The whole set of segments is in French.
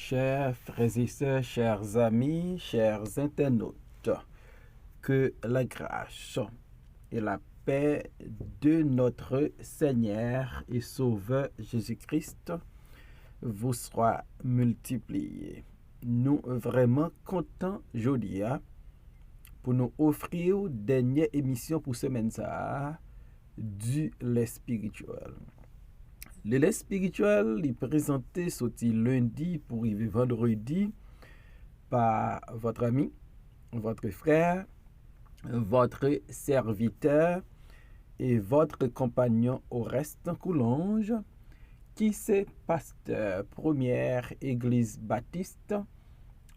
Chers frères et sœurs, chers amis, chers internautes, que la grâce et la paix de notre Seigneur et Sauveur Jésus-Christ vous soient multipliées. Nous vraiment contents aujourd'hui pour nous offrir une dernière émission pour semaine ça du lait spirituel. Le lait spirituel est présenté sorti lundi pour arriver vendredi par votre ami, votre frère, votre serviteur et votre compagnon au reste Coulange, qui c'est pasteur première église baptiste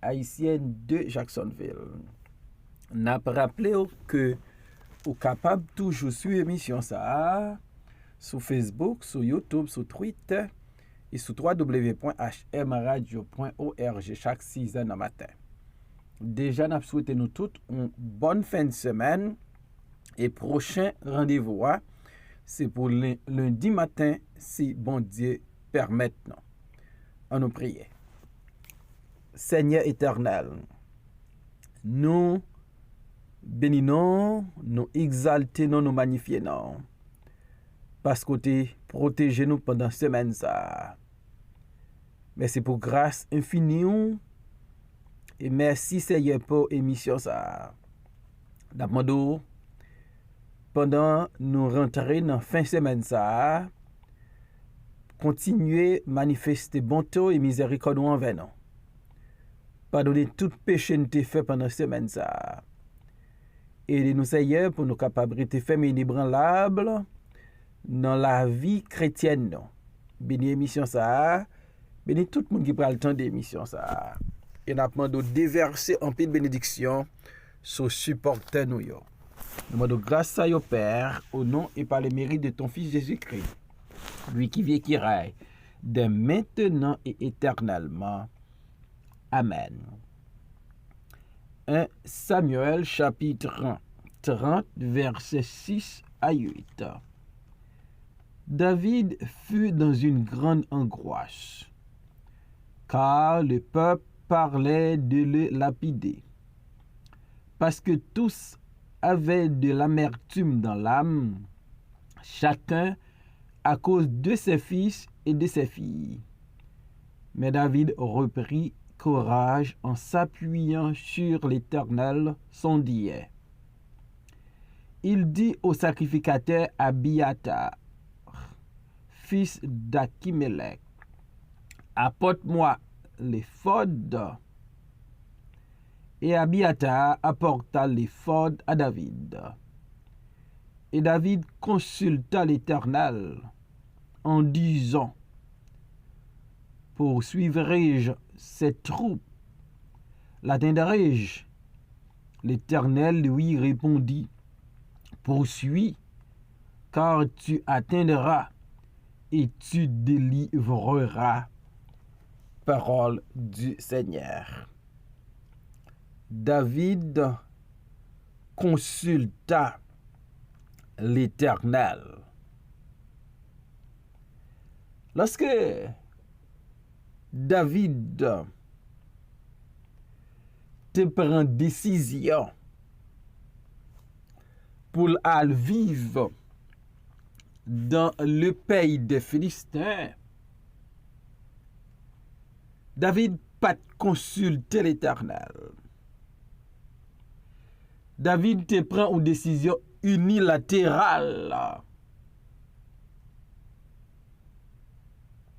haïtienne de Jacksonville. N'a pas rappelé que vous capable toujours suivre l'émission ça sur Facebook, sur YouTube, sur Twitter et sur www.hmradio.org chaque 6 heures du matin. Déjà, nous souhaitons nous toutes une bonne fin de semaine et prochain rendez-vous, c'est pour lundi matin, si bon Dieu permet. On nous prie. Seigneur éternel, nous bénissons, nous exaltons, nous magnifions. Parce que tu protèges nous pendant semaine ça. Merci pour grâce infinie et merci Seigneur pour émission ça. D'abord, pendant nous rentrer dans fin semaine ça, continuer manifester bonté et miséricorde envers nous. Pardonner tout péché nous fait pendant semaine ça. Aidez-nous Seigneur pour nous capables de faire inébranlable dans la vie chrétienne. Non. Béni émission ça, béni tout le monde qui prend le temps d'émission ça. Et nous demandons de déverser en pile bénédiction sur supporter nous. Nous demandons grâce à Dieu Père, au nom et par les mérites de ton Fils Jésus-Christ, lui qui vit et qui règne, dès maintenant et éternellement. Amen. 1 Samuel chapitre 30, versets 6 à 8. David fut dans une grande angoisse, car le peuple parlait de le lapider, parce que tous avaient de l'amertume dans l'âme, chacun à cause de ses fils et de ses filles. Mais David reprit courage en s'appuyant sur l'Éternel, son Dieu. Il dit au sacrificateur Abiathar, fils d'Achimelech, apporte-moi l'éphod. Et Abiathar apporta l'éphod à David. Et David consulta l'Éternel en disant, poursuivrai-je ces troupes? L'atteindrai-je? L'Éternel lui répondit, poursuis, car tu atteindras et tu délivreras. Parole du Seigneur. David consulta l'Éternel. Lorsque David te prend décision pour aller vivre dans le pays des Philistins, David pas consulter l'Éternel. David te prend une décision unilatérale.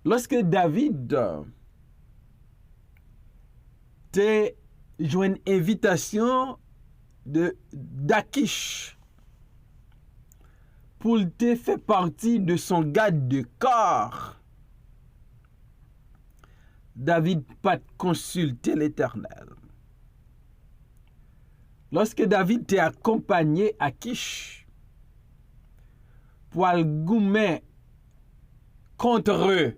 Lorsque David te joue une invitation d'Achish pour te faire partie de son garde de corps, David pas consulté l'Éternel. Lorsque David t'a accompagné à Kish pour aller goumer contre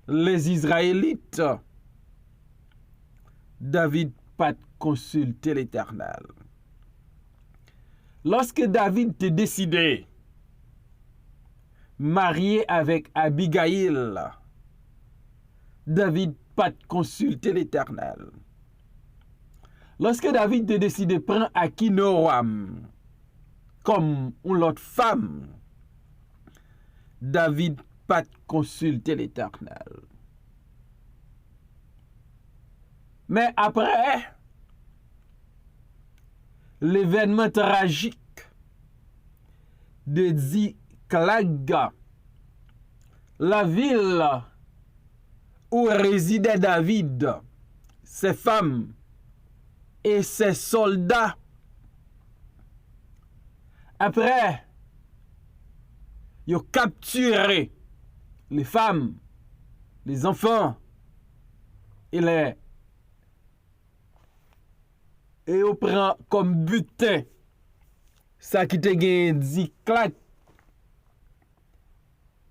les Israélites, David pas consulté l'Éternel. Lorsque David t'a décidé marié avec Abigail, David pas consulter l'Éternel. Lorsque David a décidé de prendre Akinoam comme une autre femme, David pas consulter l'Éternel. Mais après l'événement tragique de Ziklag, la ville où résidait David, ses femmes et ses soldats, après, ils ont capturé les femmes, les enfants et on prend comme butin ça qui te gagne Ziklag.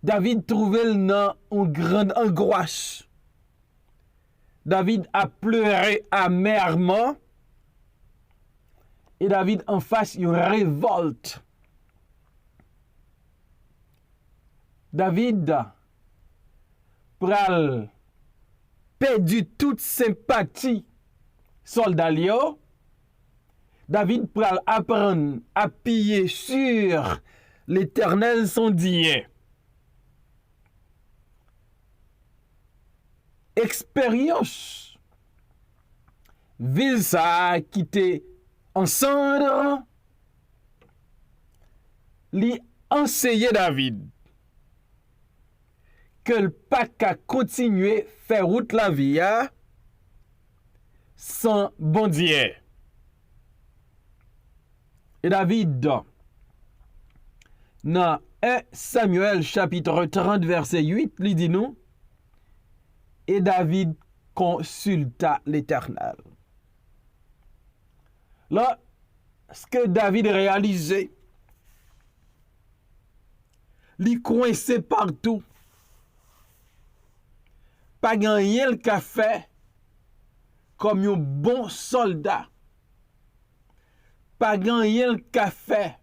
David trouvait dans une grande angoisse. David a pleuré amèrement. Et David en face une révolte. David pral perdu toute sympathie soldat Lio. David pral apprendre à piller sur l'Éternel son Dieu. Expérience. Ville ça qui était en cendre, li enseigné David que le pas qu'à continuer faire route la vie sans bon Dieu. Et David, dans 1 Samuel chapitre 30 verset 8, lui dit nous, et David consulta l'Éternel. Là, ce que David réalisait, il coincé partout. Pas gagné le café comme un bon soldat. Pas gagné le café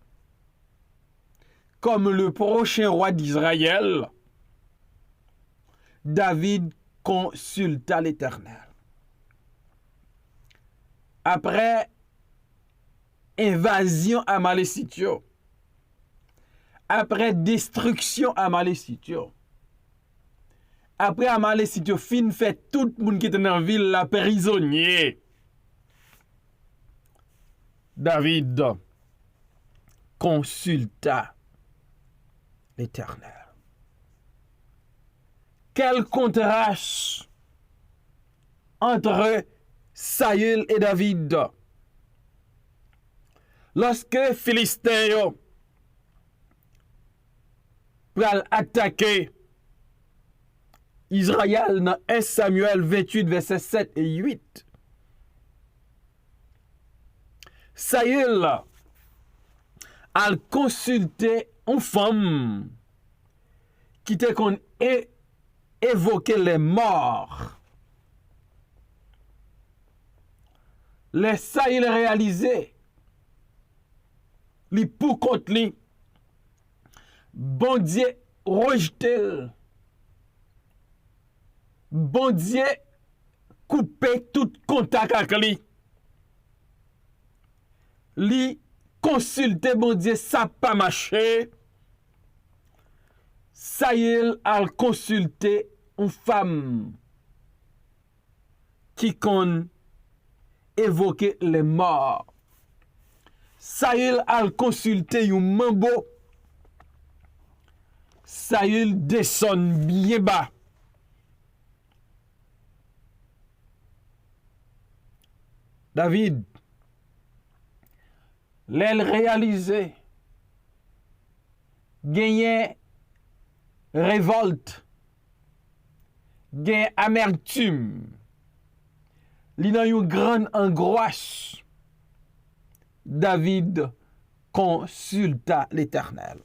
comme le prochain roi d'Israël. David consulta l'Éternel. Après invasion amalécitio, après destruction amalécitio, après amalécitio fin fait tout le monde qui était dans la ville la prisonnier, David consulta l'Éternel. Quel contraste entre Saül et David. Lorsque Philistéens pral attaquer Israël dans 1 Samuel 28 verset 7 et 8, Saül a consulté une femme qui était qu'on évoquer les morts. Les Saül réalisé li pour contre li, bon Dieu rejeté, bon Dieu coupé tout contact avec li. Li consulté bon Dieu, ça pas marché. Saül a consulté une femme qui kon évoquer les morts. Saül a consulté un mambo. Saül descend bien bas. David, l'aile réalisé, gagné révolte, gagné amertume, li nan une grande angoisse. David consulta l'Éternel.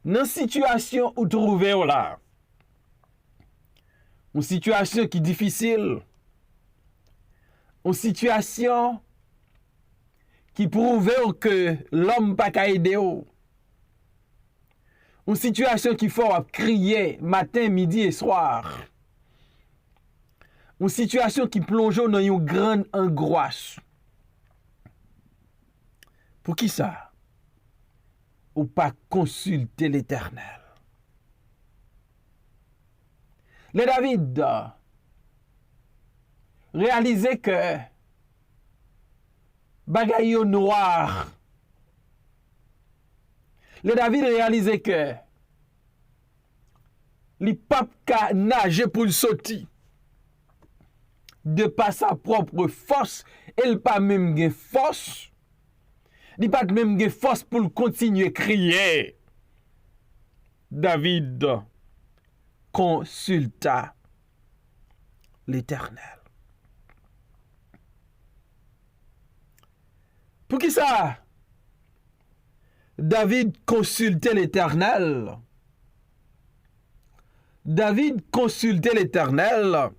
Dans la situation où trouvez là, une situation qui est difficile, une situation qui prouve que l'homme pas qu'à aider, Une situation qui faut crier matin, midi et soir. Une situation qui plonge dans une grande angoisse. Pour qui ça? Ou pas consulter l'Éternel. Le David réalisait que bagay yo noir. Le David réalisait que li pape ka nage pour le sortir de par sa propre force, il pas même gen force. Il pas même gen force pour continuer crier. David consulta l'Éternel. Pour qui ça? David consultait l'Éternel. David consultait l'Éternel.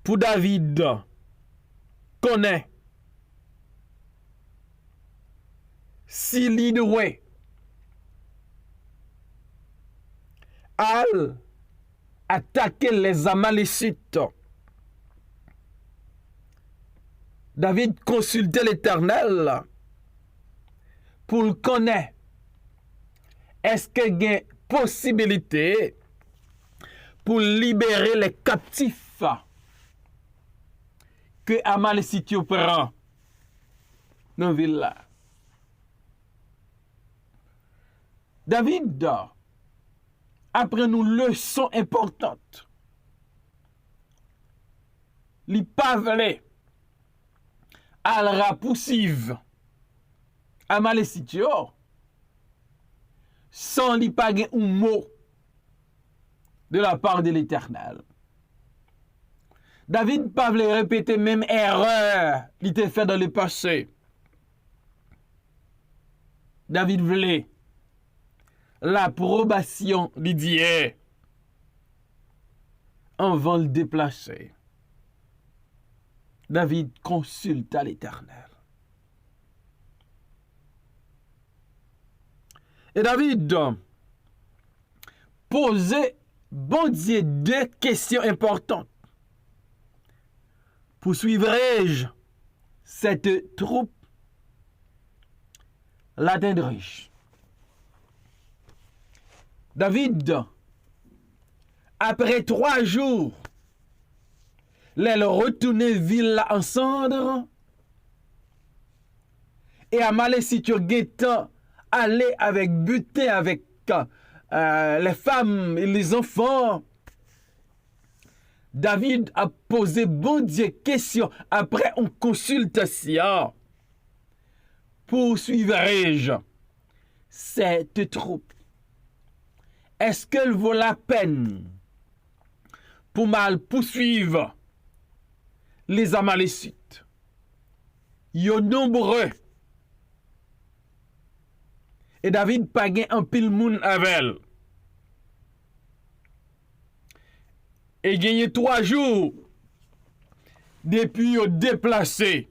Pour David connaît s'il y doit al attaquer les Amalécites. David consultait l'Éternel pour le connaître. Est-ce qu'il y a une possibilité pour libérer les captifs que Amalécites prend dans la ville là? David apprend nous leçon importante. Il pas voulu al rapoussive Amalécites sans li pas un mot de la part de l'Éternel. David pas voulu répéter même erreur qu'il était fait dans le passé. David voulait l'approbation de Dieu avant de le déplacer. David consulta l'Éternel. Et David posait bon Dieu deux questions importantes. Poursuivrai-je cette troupe? L'atteindrai-je? David, après 3 jours, les retourner ville en cendres et Amalécites guettant aller avec buter avec les femmes et les enfants. David a posé bon Dieu question après une consultation. Poursuivrai-je cette troupe? Est-ce qu'elle vaut la peine pour mal poursuivre les Amalécites? Ils sont nombreux. Et David pas gen un pile moun avec. Et gagné 3 jours depuis au déplacé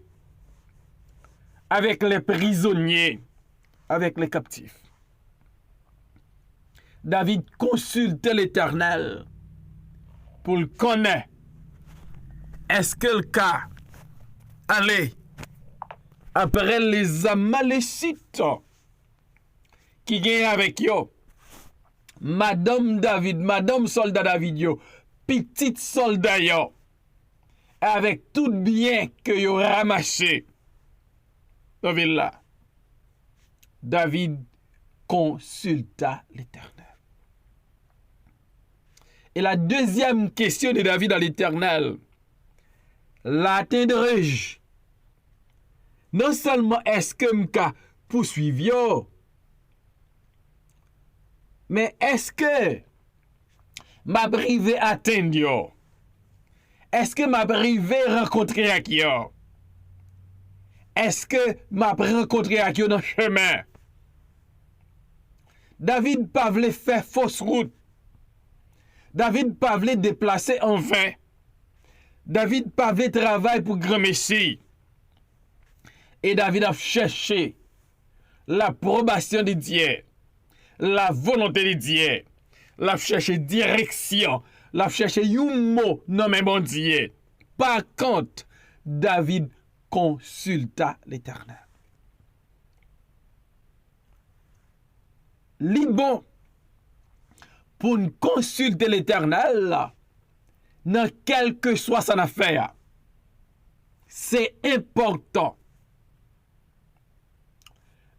avec les prisonniers, avec les captifs. David consultait l'Éternel pour le connaître. Est-ce que le cas allait après les Amalécites qui gagnent avec yo? Madame David, Madame soldat David yo, petite soldat yo, avec tout bien que yo ramassé dans ville là. David consulta l'Éternel. Et la deuxième question de David à l'Éternel: l'atteindrai-je? Non seulement est-ce que m'ka poursuivre yo, mais est-ce que m'a privé atteindre yo? Est-ce que m'a privé rencontrer avec yo? Est-ce que m'a rencontré avec yo dans le chemin? David pas voulu faire fausse route. David pas voulu déplacer en vain. David pas voulu travailler pour grand Messie. Et David a cherché l'approbation de Dieu, la volonté de Dieu. La chercher direction. La chercher un mot nommé bon Dieu. Par contre, David consulta l'Éternel. Li bon pour nous consulter l'Éternel dans quel que soit son affaire. C'est important.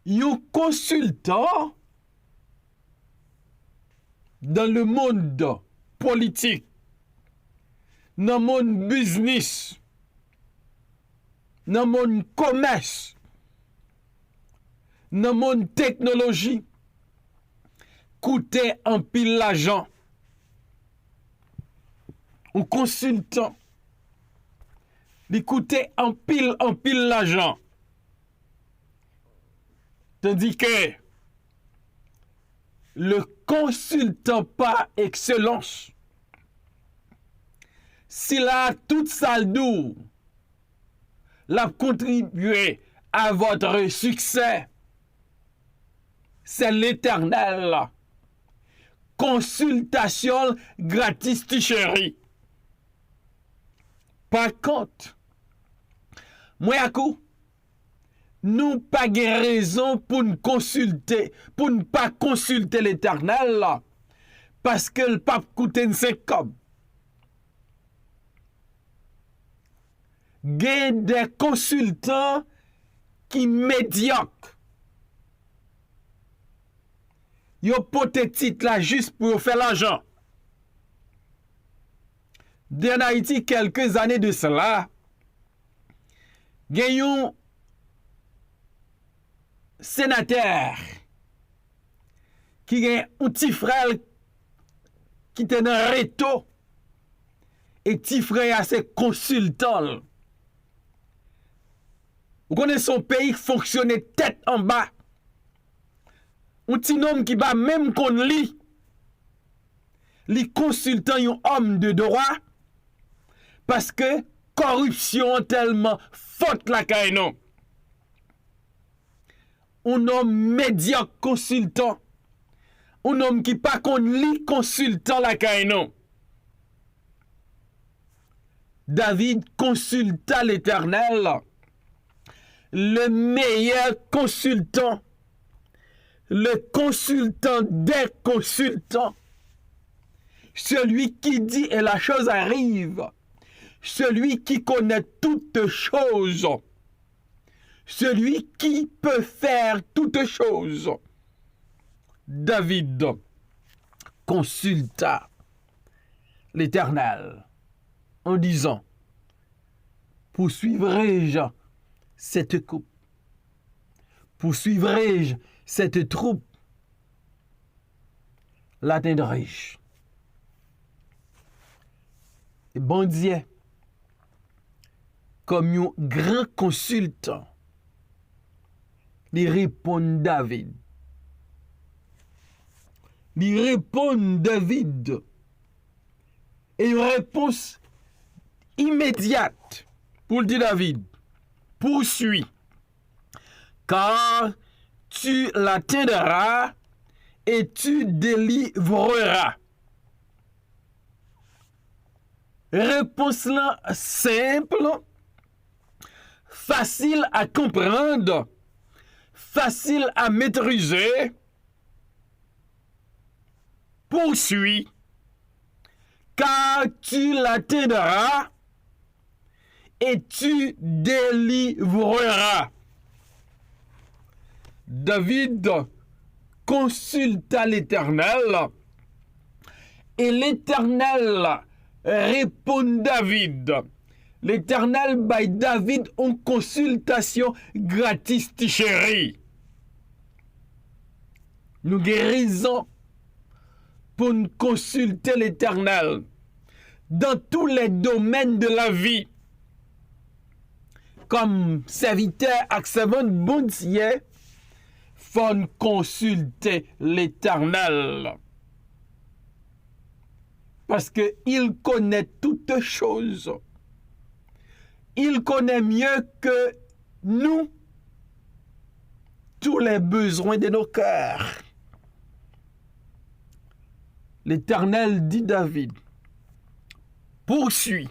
Un consultant dans le monde politique, dans le monde business, dans le monde commerce, dans le monde technologie, coûtait un pile l'argent. Un consultant, il coûtait un pile l'argent. Tandis que le consultant par excellence, s'il a toute sa doux, l'a contribué à votre succès, c'est l'Éternel. Consultation gratis, tu chéri. Par contre, moi, à coup, nous pas de raison pour nous consulter, pour ne pas consulter l'Éternel, parce que le pape coûte une 5 comme. Il y a des consultants qui médiocres. Ils ont peut-être là juste pour faire l'argent. En Haïti, quelques années de cela, il y a un sénateur qui a un petit frère qui était dans le réto et petit frère a ses consultants. Vous connaissez son pays fonctionnait tête en bas. Un petit homme qui va même qu'on lit. Les consultants un homme de droit parce que corruption tellement faute la caïnon. Un homme médiocre consultant. Un homme qui pas qu'on lit consultant la caïnon. David consulta l'Éternel, le meilleur consultant, le consultant des consultants, celui qui dit et la chose arrive, celui qui connaît toutes choses, celui qui peut faire toutes choses. David consulta l'Éternel en disant, poursuivrai-je cette coupe? Poursuivrai-je cette troupe? L'atteindrai-je? Et bon Dieu, comme un grand consultant, il répond David. Il répond David. Et une réponse immédiate pour dire David, poursuis, car tu l'atteindras et tu délivreras. Réponse là simple, facile à comprendre, facile à maîtriser. Poursuis, car tu l'atteindras et tu délivreras. David consulta l'Éternel et l'Éternel répond David. L'Éternel by David en consultation gratis chérie. Nous guérissons pour nous consulter l'Éternel dans tous les domaines de la vie. Comme serviteur et servant bon Dieu, faut nous consulter l'Éternel. Parce qu'il connaît toutes choses. Il connaît mieux que nous tous les besoins de nos cœurs. l'Éternel dit David, poursuis,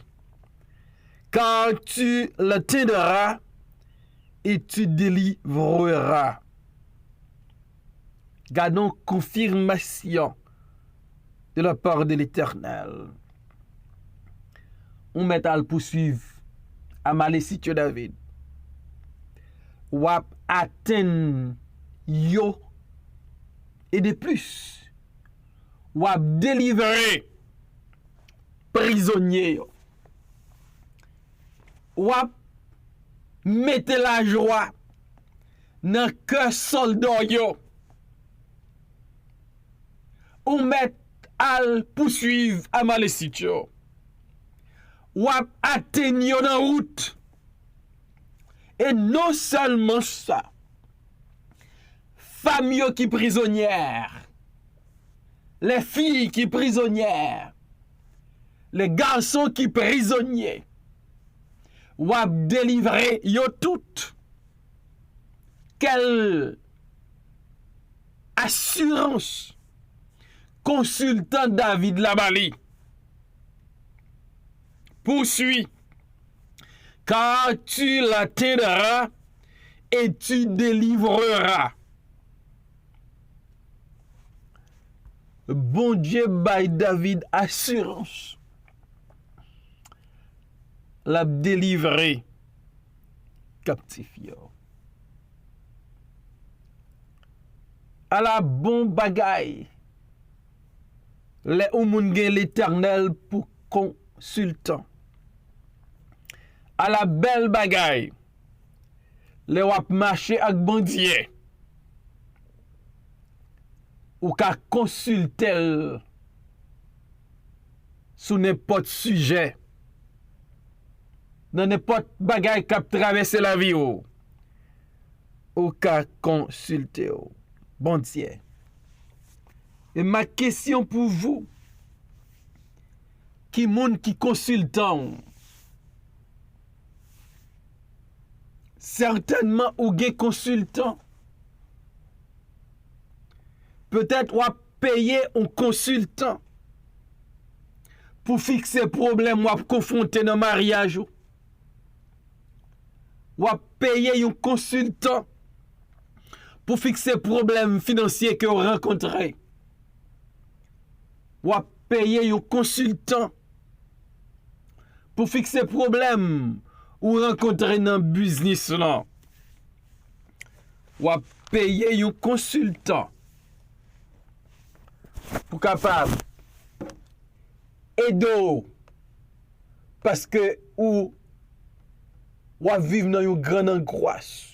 car tu l'atteindras et tu délivreras. Gardons confirmation de la part de l'Éternel. On met à le poursuivre à Malécitio David. Ou à atteindre yo et de plus. Ou à délivrer prisonniers. Ou à mettre la joie dans le cœur soldat yo. Ou met à le poursuivre à Malécitio. Ou à atteindre dans route. Et non seulement ça, famille qui prisonnières, les filles qui prisonnières, les garçons qui prisonniers, ou à délivrer yo toutes. Quelle assurance consultant David Labali poursuit, car tu l'atteindras et tu délivreras. Bon Dieu by David assurance. L'a délivré captif yo. À la bon bagaille. Les ou moun gen l'Éternel pour consultant. À la belle bagaille. Les wap marché ak bandye. Ou ka consulter sous n'importe sujet. Dans n'importe bagaille qui traverse la vie ou ka consulter. Bon Dieu. Et ma question pour vous, qui moun qui consultant, certainement ou gen consultant, peut-être ou a payé un consultant pour fixer problème ou a confronter dans mariage ou a payé un consultant pour fixer problème financier que vous rencontrez. Ou à payer un consultant pour fixer problème ou rencontrer dans le business là. Ou à payer un consultant pour capable aider parce que ou à vivre dans une grande angoisse.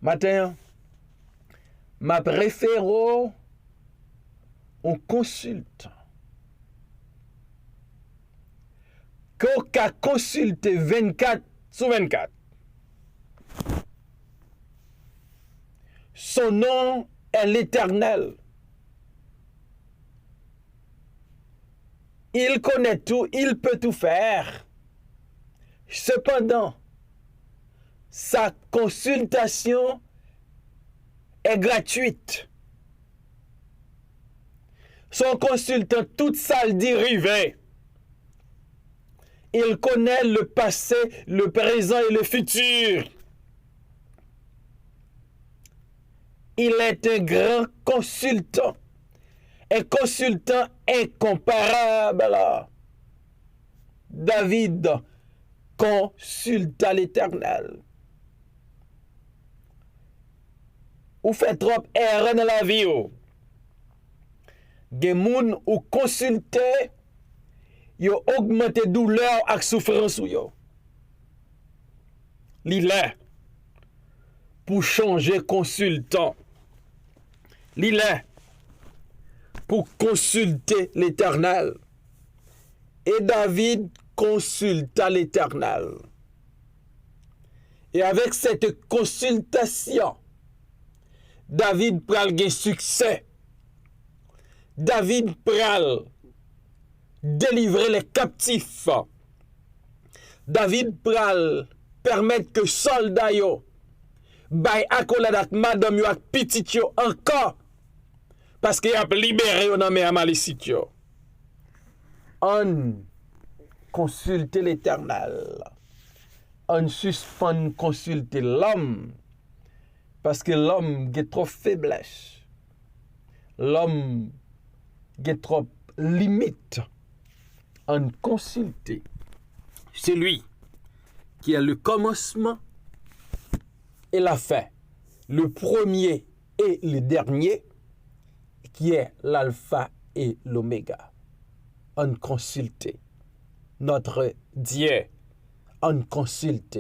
Matin, ma préfère on consulte. Qu'on a consulté 24 sur 24. Son nom est l'Éternel. Il connaît tout, il peut tout faire. Cependant, sa consultation est gratuite. Son consultant, toute ça le dérivé. Il connaît le passé, le présent et le futur. Il est un grand consultant. Un consultant incomparable. David consulta l'Éternel. Ou fait trop erreur dans la vie. Gen moun ou consulter, yo augmente douleur ak souffrance ou yo. Li là pour changer consultant. Li là pour consulter l'Éternel. Et David consulta l'Éternel. Et avec cette consultation, David pral gen succès. David pral délivrer les captifs. David pral permettre que soldats yo bay accolade ak madame yo ak petit yo encore Parce qu'il a libéré un homme à malicite. On consulte l'Éternel. On suspend consulter l'homme. Parce que l'homme a trop faiblesse. L'homme a trop limite. On consulte celui qui a le commencement et la fin, le premier et le dernier, qui est l'alpha et l'oméga. On consulte notre Dieu. On consulte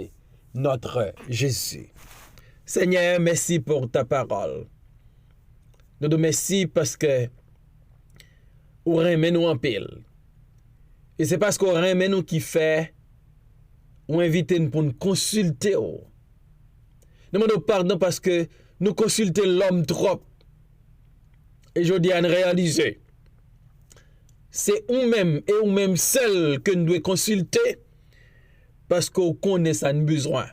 notre Jésus. Seigneur, merci pour ta parole. Nous te remercions parce que vous remet nous en pile. Et c'est parce qu'on remet nous qui fait ou invite nous pour nous consulter. Nous demandons pardon parce que nous consultons l'homme trop. Et je dis à nous réaliser. C'est nous-mêmes et nous-mêmes seuls que nous devons consulter parce qu'on connaît ça nous besoin.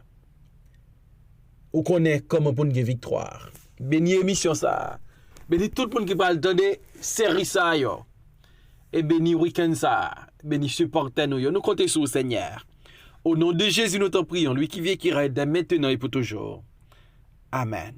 On connaît comment pour nous gagner victoire. Béni émission ça. Béni tout le monde qui parle de série ça yo. Et béni week-end ça. Béni supporter nous yo. Nous comptons sur le Seigneur. Au nom de Jésus nous t'en prions, lui qui vit qui règne maintenant et pour toujours. Amen.